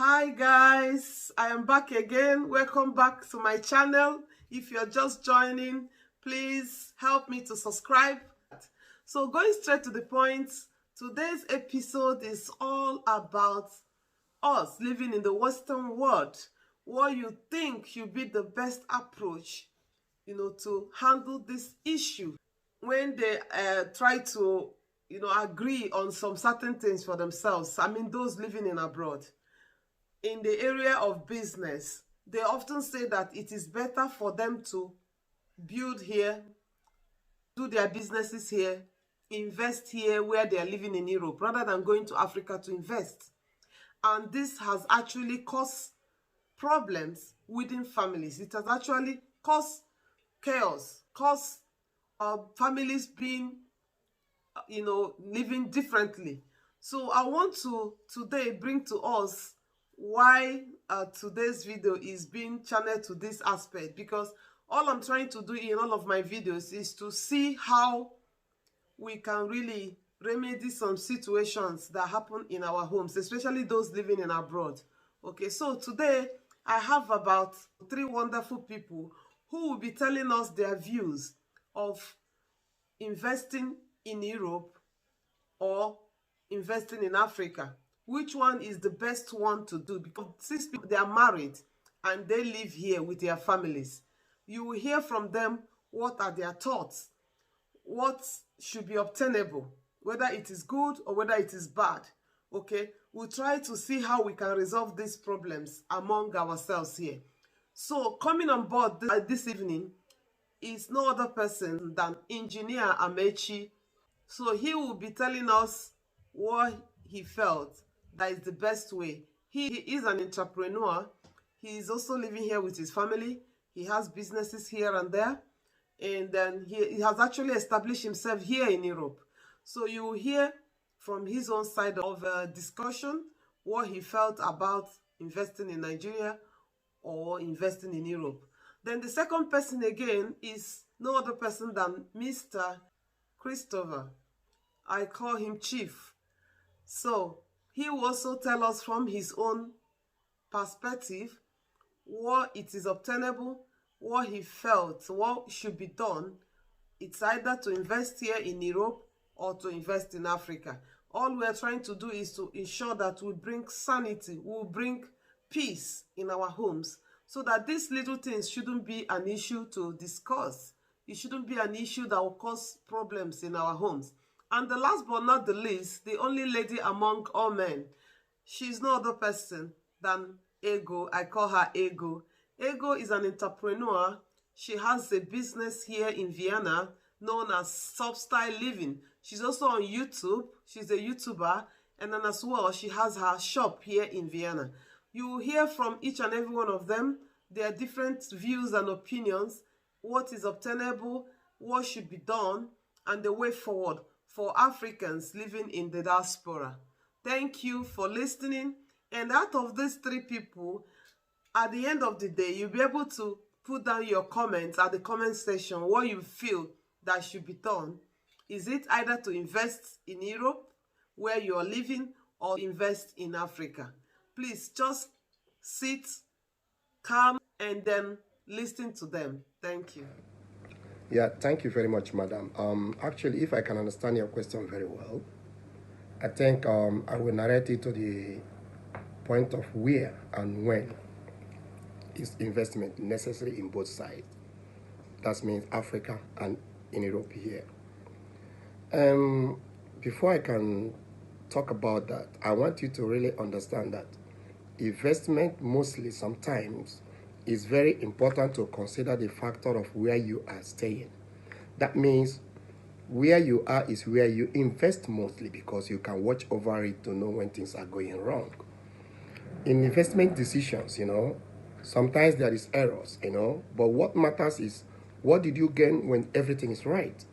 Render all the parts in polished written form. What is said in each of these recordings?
Hi guys, I am back again. Welcome back to my channel. If you're just joining, please help me to subscribe. So going straight to the point, today's episode is all about us living in the Western world. What you think should be the best approach, to handle this issue when they try to, agree on some certain things for themselves. I mean, those living in abroad. In the area of business, they often say that it is better for them to build here, do their businesses here, invest here where they are living in Europe, rather than going to Africa to invest. And this has actually caused problems within families. It has actually caused chaos, caused families being, living differently. So I want to today bring to us why today's video is being channeled to this aspect, because all I'm trying to do in all of my videos is to see how we can really remedy some situations that happen in our homes, especially those living in abroad. Okay, so today I have about 3 wonderful people who will be telling us their views of investing in Europe or investing in Africa. Which one is the best one to do? Because these people, they are married and they live here with their families. You will hear from them what are their thoughts, what should be obtainable, whether it is good or whether it is bad. Okay, we'll try to see how we can resolve these problems among ourselves here. So coming on board this evening is no other person than Engineer Amechi. So he will be telling us what he felt that is the best way. He is an entrepreneur. He is also living here with his family. He has businesses here and there. And then he has actually established himself here in Europe. So you will hear from his own side of discussion what he felt about investing in Nigeria or investing in Europe. Then the second person again is no other person than Mr. Christopher. I call him Chief. So he will also tell us from his own perspective what it is obtainable, what he felt, what should be done. It's either to invest here in Europe or to invest in Africa. All we are trying to do is to ensure that we bring sanity, we bring peace in our homes, so that these little things shouldn't be an issue to discuss. It shouldn't be an issue that will cause problems in our homes. And the last but not the least, the only lady among all men, she's no other person than Ego. I call her Ego. Ego is an entrepreneur. She has a business here in Vienna known as Substyle Living. She's also on YouTube. She's a YouTuber. And then as well, she has her shop here in Vienna. You will hear from each and every one of them their different views and opinions, what is obtainable, what should be done, and the way forward for Africans living in the diaspora. Thank you for listening. And out of these 3 people, at the end of the day, you'll be able to put down your comments at the comment section what you feel that should be done. Is it either to invest in Europe, where you are living, or invest in Africa? Please just sit calm and then listen to them. Thank you. Yeah, thank you very much, madam. Actually, if I can understand your question very well, I think I will narrate it to the point of where and when is investment necessary in both sides. That means Africa and in Europe here. Before I can talk about that, I want you to really understand that investment mostly sometimes is very important to consider the factor of where you are staying. That means where you are is where you invest mostly, because you can watch over it to know when things are going wrong. In investment decisions, sometimes there is errors, but what matters is what did you gain when everything is right?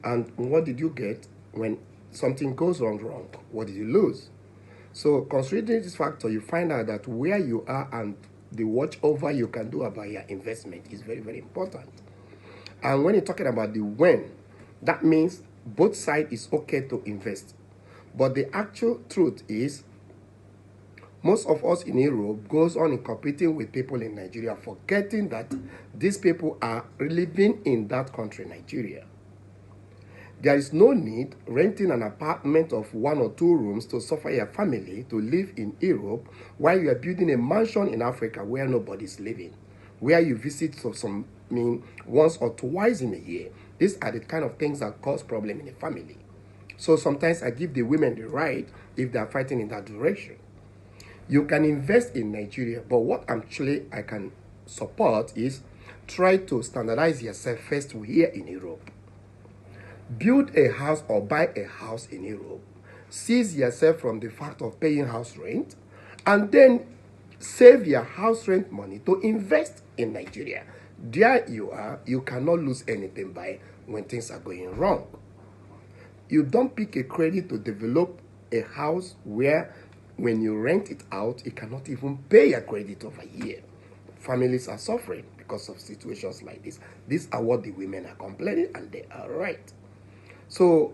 And what did you get when something goes wrong? What did you lose? So considering this factor, you find out that where you are and the watch over you can do about your investment is very, very important. And when you're talking about the when, that means both sides is okay to invest. But the actual truth is, Most of us in Europe goes on in competing with people in Nigeria, forgetting that these people are living in that country, Nigeria. There is no need renting an apartment of 1 or 2 rooms to suffer a family to live in Europe while you are building a mansion in Africa where nobody is living, where you visit once or twice in a year. These are the kind of things that cause problem in a family. So sometimes I give the women the right if they are fighting in that direction. You can invest in Nigeria, but what actually I can support is try to standardize yourself first here in Europe. Build a house or buy a house in Europe. Seize yourself from the fact of paying house rent, and then save your house rent money to invest in Nigeria. There you are. You cannot lose anything by when things are going wrong. You don't pick a credit to develop a house where when you rent it out, you cannot even pay your credit over here. Families are suffering because of situations like this. These are what the women are complaining, and they are right. So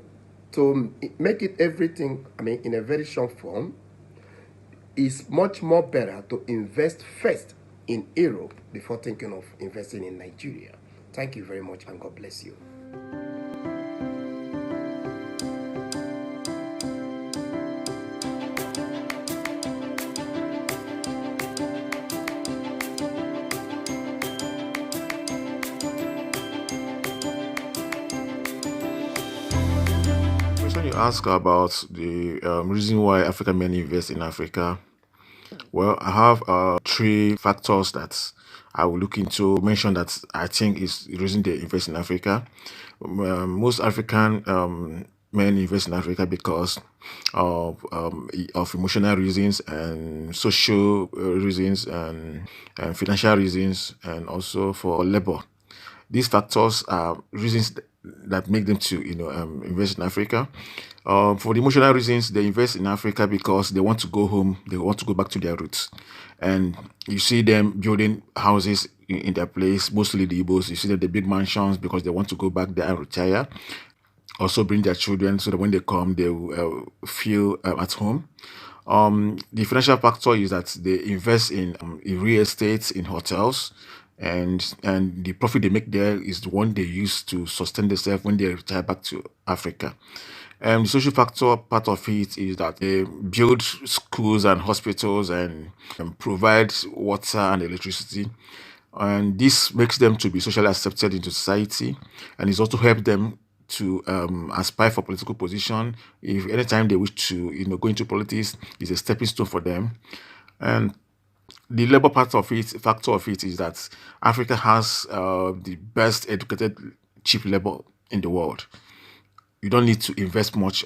to make it everything, in a very short form, it's much more better to invest first in Europe before thinking of investing in Nigeria. Thank you very much, and God bless you. Question you ask about the reason why African men invest in Africa. Well, I have 3 factors that I will look into, mention that I think is the reason they invest in Africa. Most African men invest in Africa because of emotional reasons and social reasons and financial reasons, and also for labor. These factors are reasons that make them to invest in Africa. For the emotional reasons, they invest in Africa because they want to go home, they want to go back to their roots. And you see them building houses in their place, mostly the Igbos. You see that they build mansions because they want to go back there and retire. Also bring their children so that when they come, they will feel at home. The financial factor is that they invest in real estate, in hotels, and the profit they make there is the one they use to sustain themselves when they retire back to Africa. The social factor part of it is that they build schools and hospitals and provide water and electricity. And this makes them to be socially accepted into society, and it's also helped them to aspire for political position. If anytime they wish to go into politics, is a stepping stone for them. And the labor factor of it is that Africa has the best educated cheap labor in the world. You don't need to invest much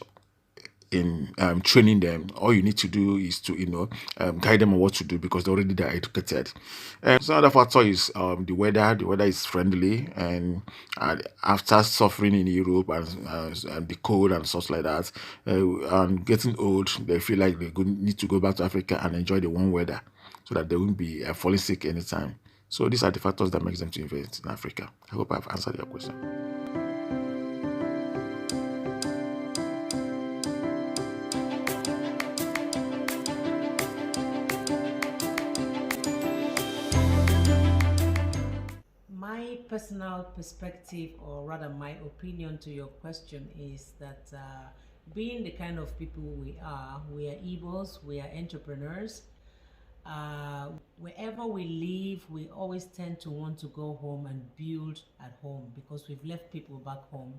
in training them. All you need to do is to guide them on what to do, because they already are educated. And so another factor is the weather. The weather is friendly, and after suffering in Europe and the cold and such like that, and getting old, they feel like they need to go back to Africa and enjoy the warm weather, so that they won't be falling sick anytime. So these are the factors that makes them to invest in Africa. I hope I've answered your question. My personal perspective, or rather my opinion to your question, is that being the kind of people we are Igbos, we are entrepreneurs. Wherever we live, we always tend to want to go home and build at home because we've left people back home.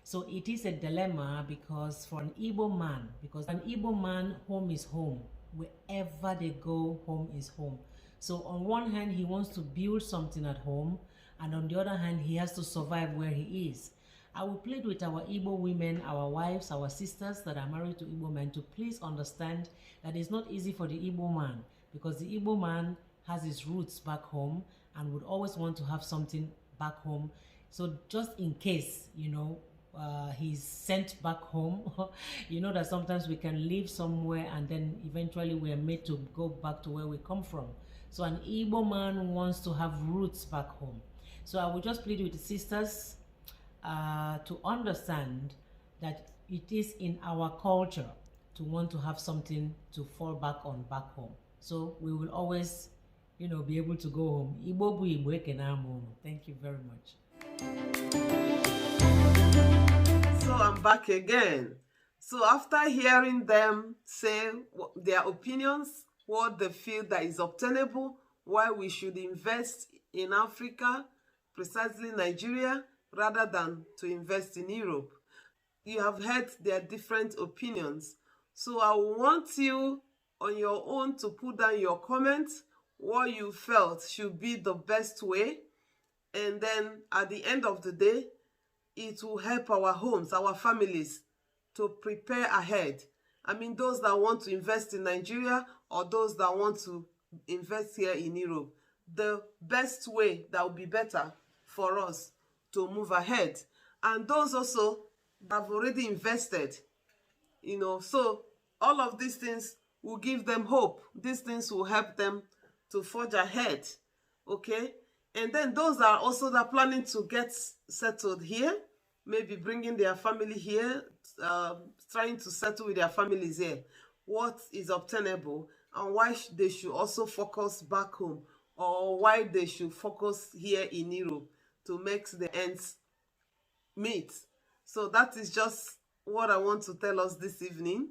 So it is a dilemma, because for an Igbo man, home is home. Wherever they go, home is home. So on one hand, he wants to build something at home, and on the other hand, he has to survive where he is. I will plead with our Igbo women, our wives, our sisters that are married to Igbo men, to please understand that it's not easy for the Igbo man, because the Igbo man has his roots back home and would always want to have something back home. So just in case, he's sent back home, that sometimes we can live somewhere and then eventually we are made to go back to where we come from. So an Igbo man wants to have roots back home. So I would just plead with the sisters to understand that it is in our culture to want to have something to fall back on back home. So we will always, be able to go home. Igbo bu Igbo ekene amụ unu. Thank you very much. So I'm back again. So after hearing them say their opinions, what they feel that is obtainable, why we should invest in Africa, precisely Nigeria, rather than to invest in Europe. You have heard their different opinions. So I want you on your own to put down your comments, what you felt should be the best way. And then at the end of the day, it will help our homes, our families, to prepare ahead. I mean, those that want to invest in Nigeria or those that want to invest here in Europe, the best way that will be better for us to move ahead. And those also that have already invested, so all of these things will give them hope. These things will help them to forge ahead, okay? And then those that are also that planning to get settled here, maybe bringing their family here, trying to settle with their families here, what is obtainable and why they should also focus back home, or why they should focus here in Europe to make the ends meet. So that is just what I want to tell us this evening,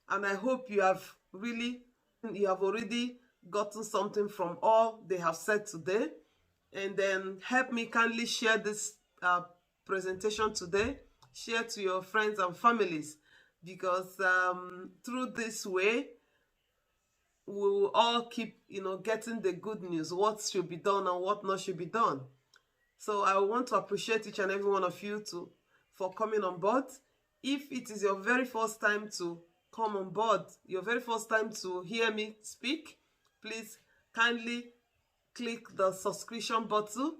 and I hope you have already gotten something from all they have said today. And then help me kindly share this presentation today, share to your friends and families, because through this way we will all keep getting the good news, what should be done and what not should be done. So I want to appreciate each and every one of you for coming on board. If it is your very first time to come on board, your very first time to hear me speak, please kindly click the subscription button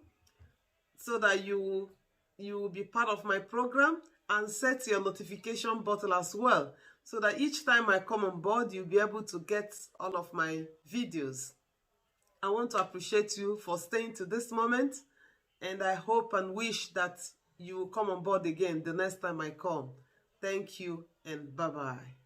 so that you will be part of my program, and set your notification button as well, so that each time I come on board, you'll be able to get all of my videos. I want to appreciate you for staying to this moment, and I hope and wish that you will come on board again the next time I come. Thank you, and bye-bye.